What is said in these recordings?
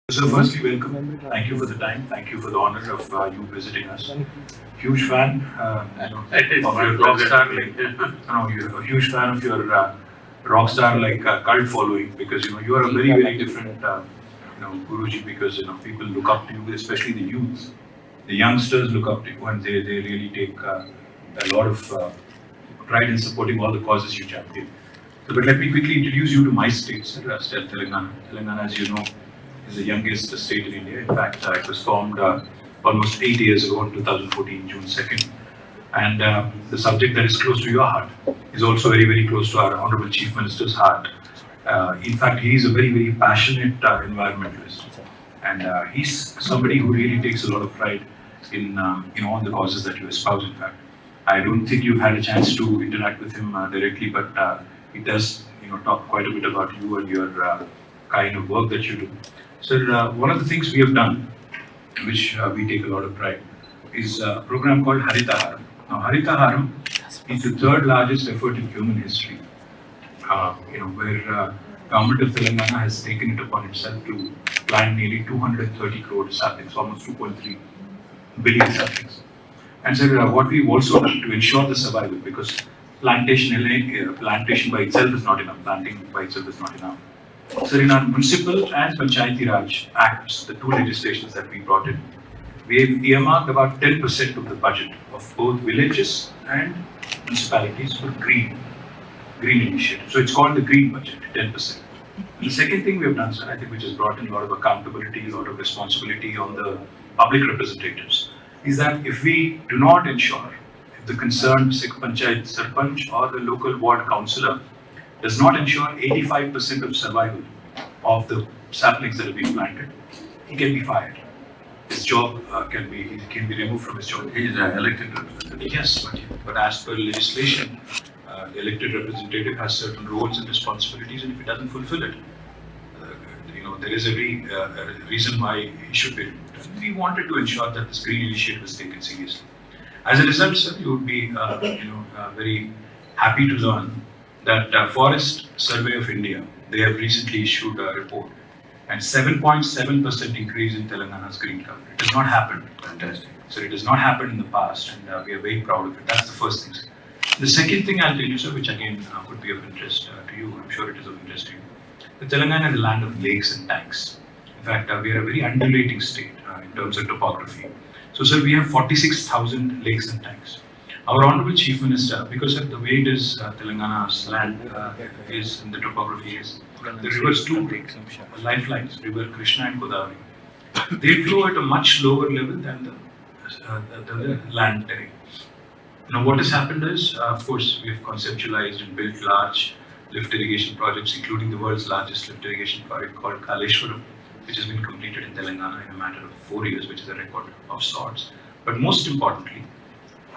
So firstly, welcome. Thank you for the time. Thank you for the honor of you visiting us. Huge fan, of your rock star, you're a huge fan of your rock star cult following because you are a very different Guruji because people look up to you, especially the youth, the youngsters look up to you and they really take a lot of pride in supporting all the causes you champion. So, but let me quickly introduce you to my state, sir, Telangana. Telangana, as you know, is the youngest state in India. In fact, it was formed almost 8 years ago in 2014, June 2nd. And the subject that is close to your heart is also very close to our Honorable Chief Minister's heart. In fact, he is a very passionate environmentalist. And he's somebody who really takes a lot of pride in all the causes that you espouse, in fact. I don't think you've had a chance to interact with him directly, but he does talk quite a bit about you and your kind of work that you do. So one of the things we have done, which we take a lot of pride, is a program called Haritaharam. Now Haritaharam is the third largest effort in human history, where government of Telangana has taken it upon itself to plant nearly 230 crore saplings, almost 2.3 billion saplings. And so what we've also done to ensure the survival, because plantation by itself is not enough, planting by itself is not enough. So in our municipal and Panchayati Raj Acts, the two legislations that we brought in, we have earmarked about 10% of the budget of both villages and municipalities for green initiative. So it's called the green budget, 10%. The second thing we have done, sir, I think which has brought in a lot of accountability, a lot of responsibility on the public representatives, is that if we do not ensure, if the concerned Sikh Panchayat Sarpanch or the local ward councillor does not ensure 85% of survival of the saplings that have been planted, he can be fired. His job can be removed from his job. He is an elected representative. Yes, but as per legislation, the elected representative has certain roles and responsibilities, and if he doesn't fulfill it, there is a reason why he should be removed. We wanted to ensure that this green initiative is taken seriously. As a result, sir, you would be very happy to learn that Forest Survey of India, they have recently issued a report and 7.7% increase in Telangana's green cover. It has not happened. Fantastic. So it has not happened in the past and we are very proud of it. That's the first thing, sir. The second thing I'll tell you, sir, which again could be of interest to you, I'm sure it is of interest to you. The Telangana is a land of lakes and tanks. In fact, we are a very undulating state in terms of topography. So, sir, we have 46,000 lakes and tanks. Our Honorable Chief Minister, because of the way it is, Telangana's land is and the topography is, the rivers two lifelines, River Krishna and Godavari, they flow at a much lower level than the land terrain. Now, what has happened is, of course, we have conceptualized and built large lift irrigation projects, including the world's largest lift irrigation project called Kaleshwaram, which has been completed in Telangana in a matter of 4 years, which is a record of sorts. But most importantly,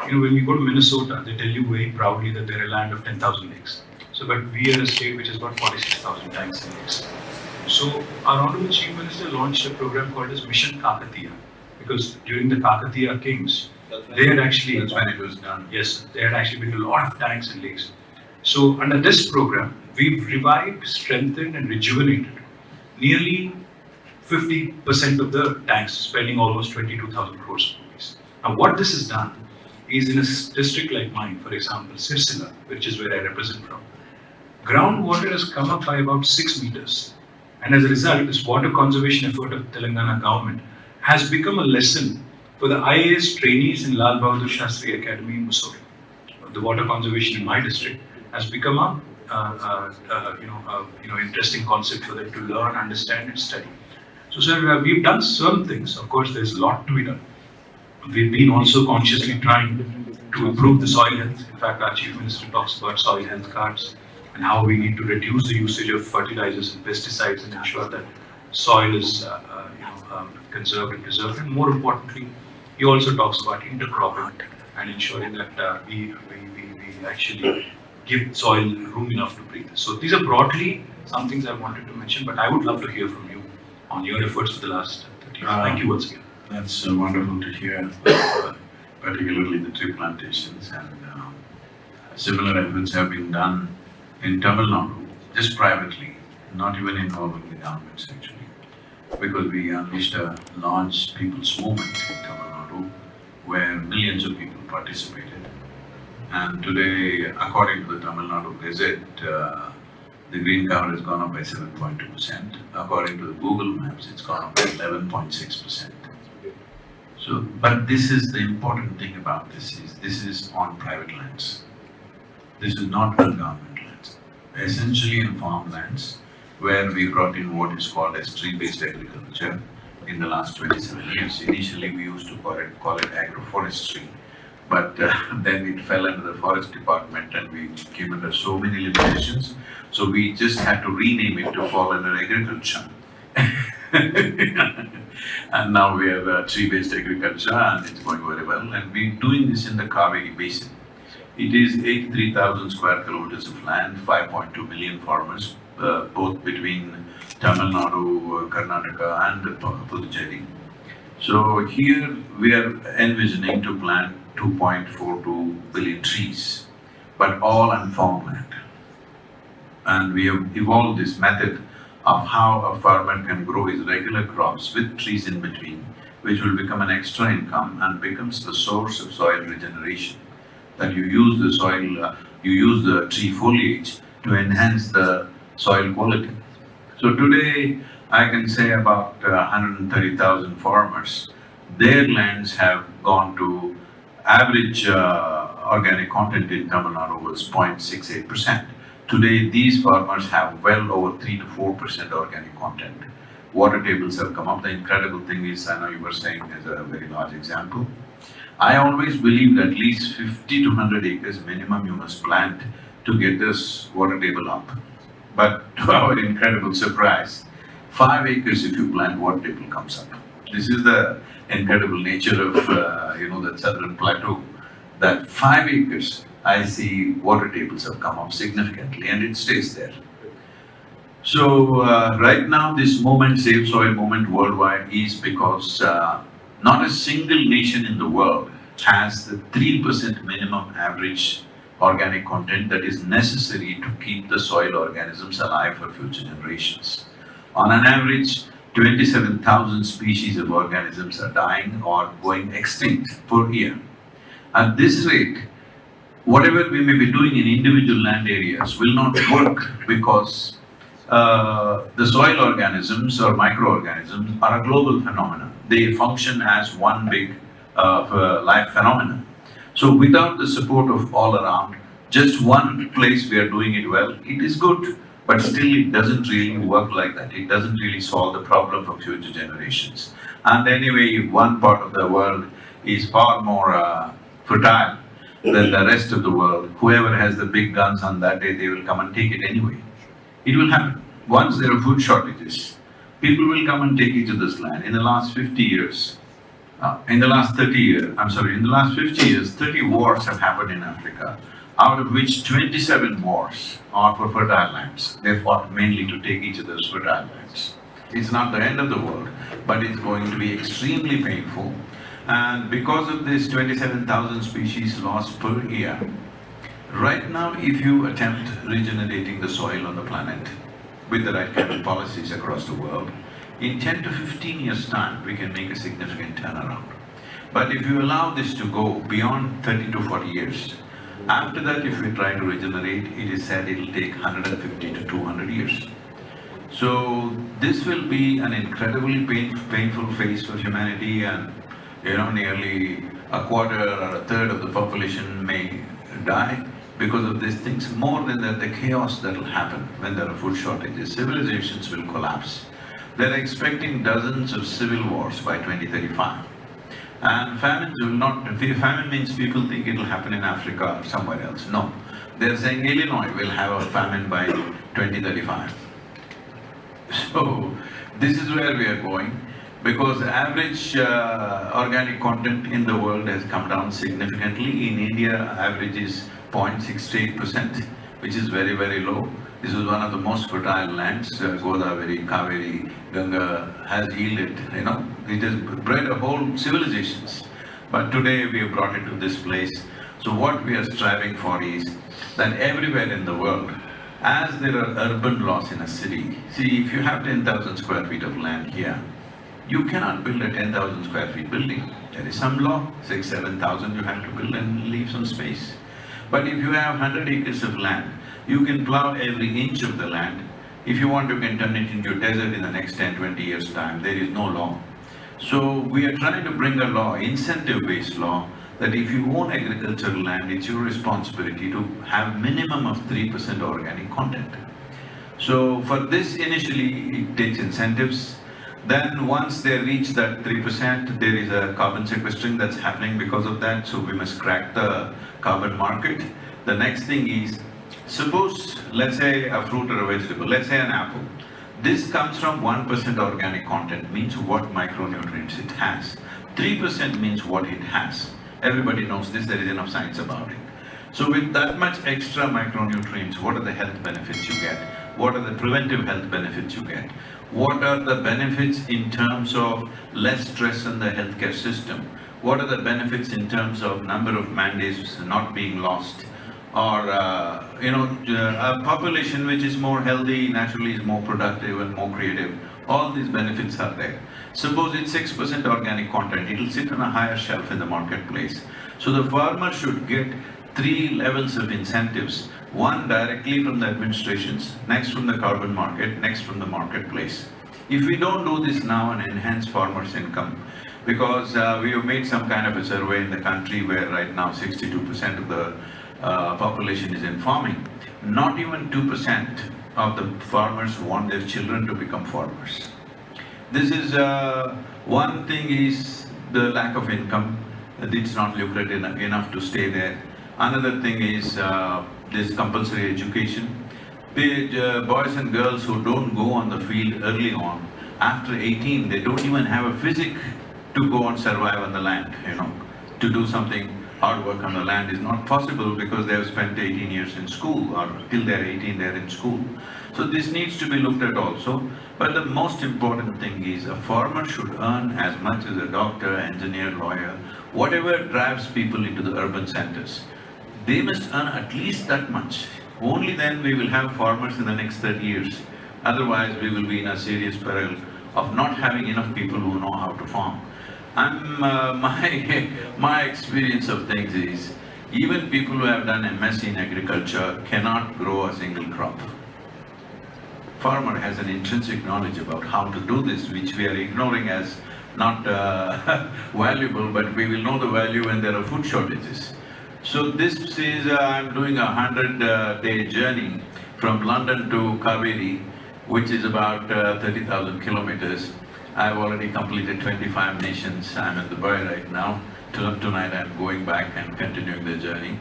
when we go to Minnesota, they tell you very proudly that they're a land of 10,000 lakes. So, but we are a state which has got 46,000 tanks and lakes. So, our Honorable Chief Minister launched a program called as Mission Kakatiya, because during the Kakatiya kings, they had actually, That's when it was done. yes, they had actually built a lot of tanks and lakes. So, under this program, we've revived, strengthened, and rejuvenated nearly 50% of the tanks, spending almost 22,000 crores rupees. Now, what this has done is in a district like mine, for example, Sirsila, which is where I represent from, groundwater has come up by about 6 meters. And as a result, this water conservation effort of Telangana government has become a lesson for the IAS trainees in Lal Bahadur Shastri Academy in Mussoorie. The water conservation in my district has become a interesting concept for them to learn, understand, and study. So, sir, we've done some things. Of course, there's a lot to be done. We've been also consciously trying to improve the soil health. In fact, our Chief Minister talks about soil health cards and how we need to reduce the usage of fertilizers and pesticides and ensure that soil is conserved and preserved. And more importantly, he also talks about intercropping and ensuring that we actually give soil room enough to breathe. So these are broadly some things I wanted to mention, but I would love to hear from you on your efforts for the last 30 years. Thank you once again. That's wonderful to hear, particularly the tree plantations and similar efforts have been done in Tamil Nadu, just privately, not even involving the governments actually. because we unleashed a large people's movement in Tamil Nadu where millions of people participated. And today, according to the Tamil Nadu Gazette, the green cover has gone up by 7.2%. According to the Google Maps, it's gone up by 11.6%. So, but this is the important thing about this is on private lands. This is not on government lands. Essentially in farmlands, where we brought in what is called as tree-based agriculture in the last 27 years. Initially, we used to call it agroforestry, but then it fell under the forest department and we came under so many limitations. So we just had to rename it to fall under agriculture. And now we have tree-based agriculture and it's going very well. And we're doing this in the Kaveri Basin. It is 83,000 square kilometers of land, 5.2 million farmers, both between Tamil Nadu, Karnataka and Puducherry. So here we are envisioning to plant 2.42 billion trees, but all on farmland. And we have evolved this method of how a farmer can grow his regular crops with trees in between, which will become an extra income and becomes the source of soil regeneration. That you use the soil, you use the tree foliage to enhance the soil quality. So today, I can say about 130,000 farmers, their lands have gone to average organic content in Tamil Nadu was 0.68%. Today, these farmers have well over 3 to 4% organic content. Water tables have come up. The incredible thing is, I know you were saying as a very large example, I always believed at least 50 to 100 acres minimum you must plant to get this water table up. But to our incredible surprise, 5 acres if you plant, water table comes up. This is the incredible nature of the southern plateau, that 5 acres I see water tables have come up significantly and it stays there. So right now this movement, Save Soil movement worldwide, is because not a single nation in the world has the 3% minimum average organic content that is necessary to keep the soil organisms alive for future generations. On an average, 27,000 species of organisms are dying or going extinct per year. At this rate, whatever we may be doing in individual land areas will not work because the soil organisms or microorganisms are a global phenomenon. They function as one big life phenomenon. So without the support of all around, just one place we are doing it well, it is good, but still it doesn't really work like that. It doesn't really solve the problem for future generations. And anyway, one part of the world is far more fertile than the rest of the world. Whoever has the big guns on that day, they will come and take it anyway. It will happen. Once there are food shortages, people will come and take each other's land. In the last 50 years, in the last 50 years, 30 wars have happened in Africa, out of which 27 wars are for fertile lands. They fought mainly to take each other's fertile lands. It's not the end of the world, but it's going to be extremely painful. And because of this 27,000 species lost per year, right now if you attempt regenerating the soil on the planet with the right kind of policies across the world, in 10 to 15 years' time, we can make a significant turnaround. But if you allow this to go beyond 30 to 40 years, after that, if we try to regenerate, it is said it will take 150 to 200 years. So this will be an incredibly painful phase for humanity, and nearly a quarter or a third of the population may die because of these things. More than that, the chaos that will happen when there are food shortages, civilizations will collapse. They're expecting dozens of civil wars by 2035. And famines will not, famine means people think it will happen in Africa or somewhere else. No, they're saying Illinois will have a famine by 2035. So, this is where we are going, because the average organic content in the world has come down significantly. In India, average is 0.68%, which is very, very low. This is one of the most fertile lands. Godavari, Kaveri, Ganga has yielded, it has bred a whole civilizations. But today we have brought it to this place. So what we are striving for is that everywhere in the world, As there are urban laws in a city, see, if you have 10,000 square feet of land here, you cannot build a 10,000 square feet building. There is some law, 7,000 you have to build and leave some space. But if you have 100 acres of land, you can plow every inch of the land. If you want, you can turn it into a desert in the next 10, 20 years' time. There is no law. So we are trying to bring a law, incentive-based law, that if you own agricultural land, it's your responsibility to have minimum of 3% organic content. So for this, initially, it takes incentives. Then once they reach that 3%, there is a carbon sequestration that's happening because of that, so we must crack the carbon market. The next thing is, suppose, let's say a fruit or a vegetable, let's say an apple. This comes from 1% organic content, means what micronutrients it has. 3% means what it has. Everybody knows this, there is enough science about it. So with that much extra micronutrients, what are the health benefits you get? What are the preventive health benefits you get? What are the benefits in terms of less stress in the healthcare system? What are the benefits in terms of number of man-days not being lost? Or, a population which is more healthy, naturally is more productive and more creative. All these benefits are there. Suppose it's 6% organic content, it will sit on a higher shelf in the marketplace. So the farmer should get 3 levels of incentives. One directly from the administrations, next from the carbon market, next from the marketplace. If we don't do this now and enhance farmers' income, because we have made some kind of a survey in the country where right now 62% of the population is in farming. Not even 2% of the farmers want their children to become farmers. This is, one thing is the lack of income, it's not lucrative enough to stay there. Another thing is this compulsory education. Boys and girls who don't go on the field early on, after 18, they don't even have a physique to go and survive on the land, to do something hard work on the land is not possible because they have spent 18 years in school, or till they're 18 they're in school. So this needs to be looked at also. But the most important thing is a farmer should earn as much as a doctor, engineer, lawyer, whatever drives people into the urban centers. They must earn at least that much. Only then we will have farmers in the next 30 years. Otherwise we will be in a serious peril of not having enough people who know how to farm. My experience of things is, even people who have done MSc in agriculture cannot grow a single crop. Farmer has an intrinsic knowledge about how to do this, which we are ignoring as not valuable, but we will know the value when there are food shortages. So this is, I'm doing a 100-day journey from London to Kaveri, which is about 30,000 kilometers. I've already completed 25 nations. I'm in Dubai right now. Tonight I'm going back and continuing the journey.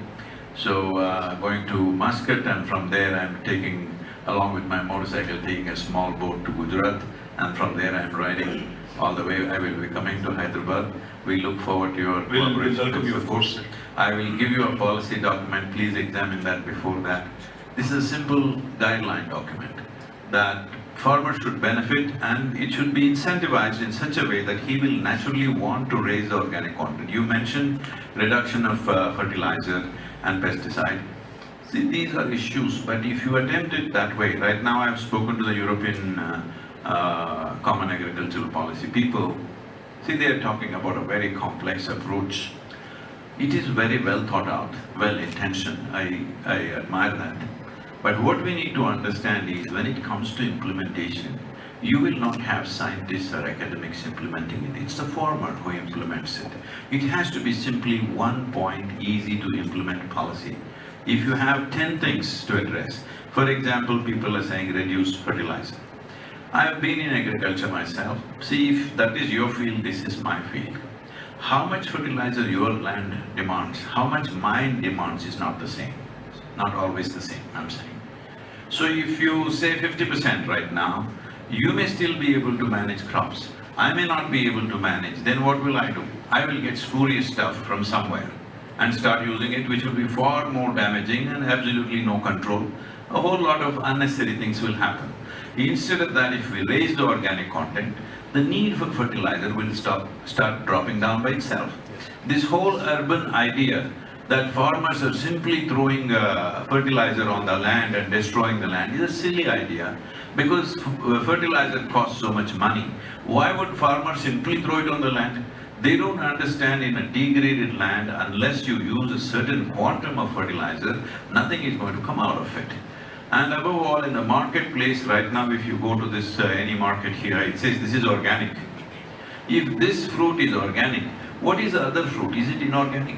So going to Muscat, and from there I'm taking, along with my motorcycle, taking a small boat to Gujarat, and from there I'm riding all the way. I will be coming to Hyderabad. We look forward to your We'll welcome you, of course. I will give you a policy document. Please examine that before that. This is a simple guideline document that farmers should benefit, and it should be incentivized in such a way that he will naturally want to raise the organic content. You mentioned reduction of fertilizer and pesticide. See, these are issues, but if you attempt it that way, right now I've spoken to the European Common Agricultural Policy people. See, they are talking about a very complex approach. It is very well thought out, well intentioned. I admire that. But what we need to understand is, when it comes to implementation, you will not have scientists or academics implementing it. It's the farmer who implements it. It has to be simply one point, easy to implement policy. If you have 10 things to address, for example, people are saying reduce fertilizer. I have been in agriculture myself. See, if that is your field, this is my field. How much fertilizer your land demands, how much mine demands is not the same. Not always the same, I'm saying. So if you say 50% right now, you may still be able to manage crops. I may not be able to manage. Then what will I do? I will get spurious stuff from somewhere and start using it, which will be far more damaging and absolutely no control. A whole lot of unnecessary things will happen. Instead of that, if we raise the organic content, the need for fertilizer will start dropping down by itself. This whole urban idea that farmers are simply throwing fertilizer on the land and destroying the land is a silly idea, because fertilizer costs so much money. Why would farmers simply throw it on the land? They don't understand, in a degraded land, unless you use a certain quantum of fertilizer, nothing is going to come out of it. And above all, in the marketplace right now, if you go to this any market here, it says this is organic. If this fruit is organic, what is the other fruit? Is it inorganic?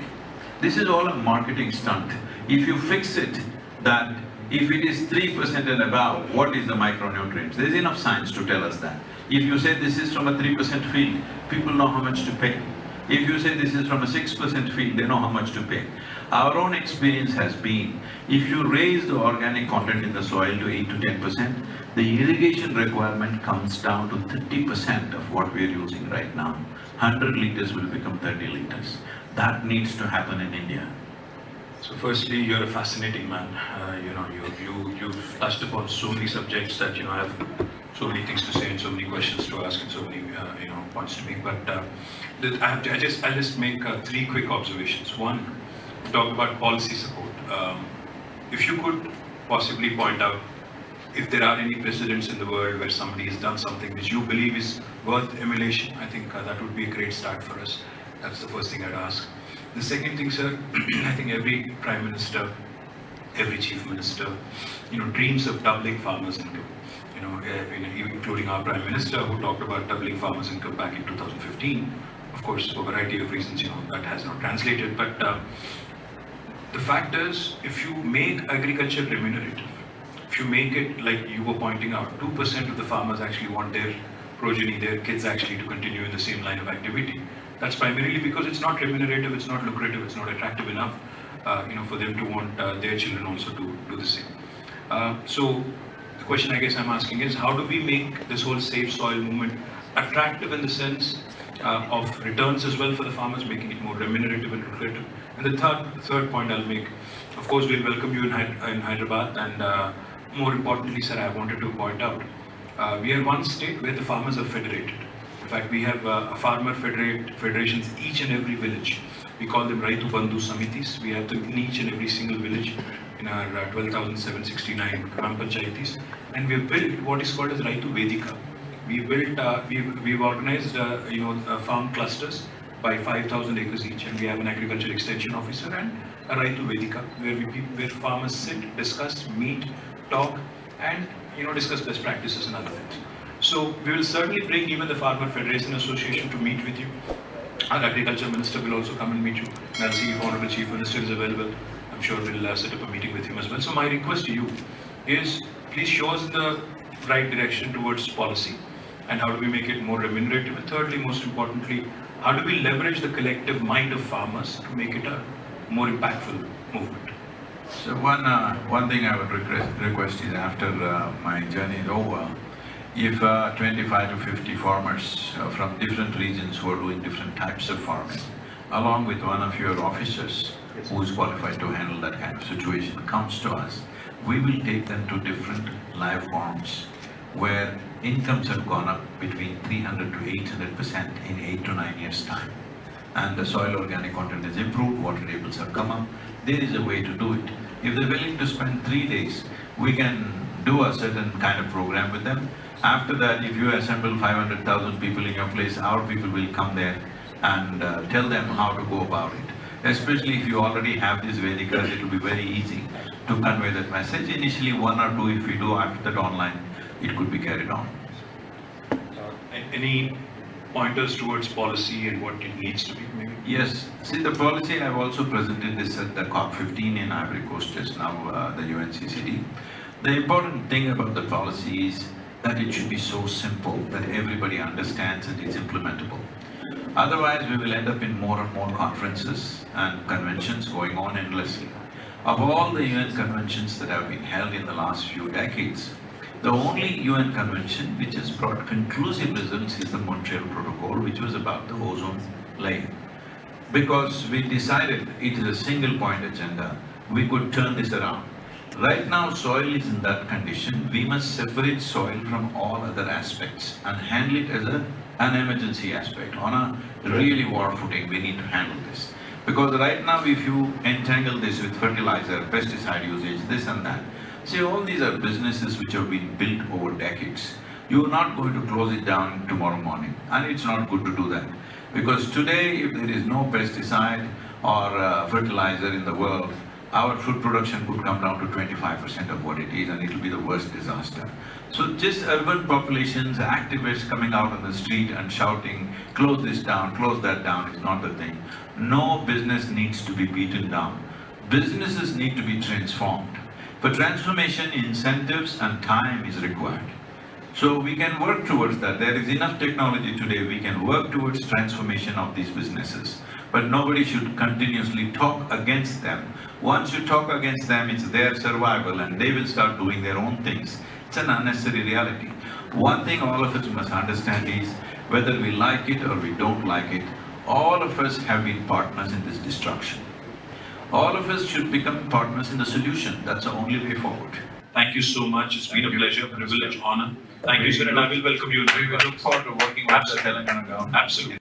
This is all a marketing stunt. If you fix it that if it is 3% and above, what is the micronutrients? There's enough science to tell us that. If you say this is from a 3% field, people know how much to pay. If you say this is from a 6% field, they know how much to pay. Our own experience has been, if you raise the organic content in the soil to 8 to 10%, the irrigation requirement comes down to 30% of what we are using right now. 100 liters will become 30 liters. That needs to happen in India. So firstly, you're a fascinating man. You've touched upon so many subjects that I have so many things to say and so many questions to ask and so many points to make. But I'll just make 3 quick observations. One, talk about policy support. If you could possibly point out if there are any precedents in the world where somebody has done something which you believe is worth emulation, I think that would be a great start for us. That's the first thing I'd ask. The second thing, sir, I think every Prime Minister, every Chief Minister, dreams of doubling farmers' income. Including our Prime Minister, who talked about doubling farmers' income back in 2015. Of course, for a variety of reasons, that has not translated. But the fact is, if you make agriculture remunerative, if you make it like you were pointing out, 2% of the farmers actually want their progeny, their kids actually to continue in the same line of activity. That's primarily because it's not remunerative, it's not lucrative, it's not attractive enough, for them to want their children also to do the same. So the question I guess I'm asking is, how do we make this whole Save Soil movement attractive in the sense of returns as well for the farmers, making it more remunerative and lucrative? And the third point I'll make, of course, we'll welcome you in Hyderabad, and more importantly, sir, I wanted to point out, we are one state where the farmers are federated. In fact, we have farmer federations each and every village. We call them Raitu Bandhu Samitis. We have them in each and every single village in our 12,769 Gram Panchayatis. And we have built what is called as Raitu Vedika. We've organized farm clusters by 5,000 acres each, and we have an agriculture extension officer and a Raitu Vedika where farmers sit, discuss, meet, talk, and discuss best practices and other things. So we will certainly bring even the Farmer Federation Association to meet with you. Our Agriculture Minister will also come and meet you. And I'll see if Honorable Chief Minister is available. I'm sure we'll set up a meeting with him as well. So my request to you is, please show us the right direction towards policy and how do we make it more remunerative. And thirdly, most importantly, how do we leverage the collective mind of farmers to make it a more impactful movement? So one thing I would request is, after my journey is over, if 25 to 50 farmers from different regions who are doing different types of farming, along with one of your officers who is qualified to handle that kind of situation, comes to us, we will take them to different live farms where incomes have gone up between 300 to 800% in 8 to 9 years' time. And the soil organic content has improved, water tables have come up. There is a way to do it. If they're willing to spend 3 days, we can do a certain kind of program with them. After that, if you assemble 500,000 people in your place, our people will come there and tell them how to go about it. Especially if you already have these Vedikas, it will be very easy to convey that message. Initially 1 or 2, if we do, after that online, it could be carried on. Any pointers towards policy and what it needs to be, maybe? Yes. See, the policy, I've also presented this at the COP15 in Ivory Coast just now, the UNCCD. The important thing about the policy is that it should be so simple that everybody understands and is implementable. Otherwise, we will end up in more and more conferences and conventions going on endlessly. Of all the UN conventions that have been held in the last few decades, the only UN convention which has brought conclusive results is the Montreal Protocol, which was about the ozone layer. Because we decided it is a single point agenda, we could turn this around. Right now, soil is in that condition. We must separate soil from all other aspects and handle it as an emergency aspect. On a really war footing, we need to handle this. Because right now, if you entangle this with fertilizer, pesticide usage, this and that, see, all these are businesses which have been built over decades. You're not going to close it down tomorrow morning, and it's not good to do that. Because today, if there is no pesticide or fertilizer in the world, our food production could come down to 25% of what it is, and it will be the worst disaster. So just urban populations, activists coming out on the street and shouting, close this down, close that down, is not the thing. No business needs to be beaten down. Businesses need to be transformed. For transformation, incentives and time is required. So we can work towards that. There is enough technology today, we can work towards transformation of these businesses. But nobody should continuously talk against them. Once you talk against them, it's their survival and they will start doing their own things. It's an unnecessary reality. One thing all of us must understand is, whether we like it or we don't like it, all of us have been partners in this destruction. All of us should become partners in the solution. That's the only way forward. Thank you so much. It's been a Thank you. pleasure, privilege, honor. Thank you, sir, and I will welcome you. We look forward to working with the Telangana government. Absolutely.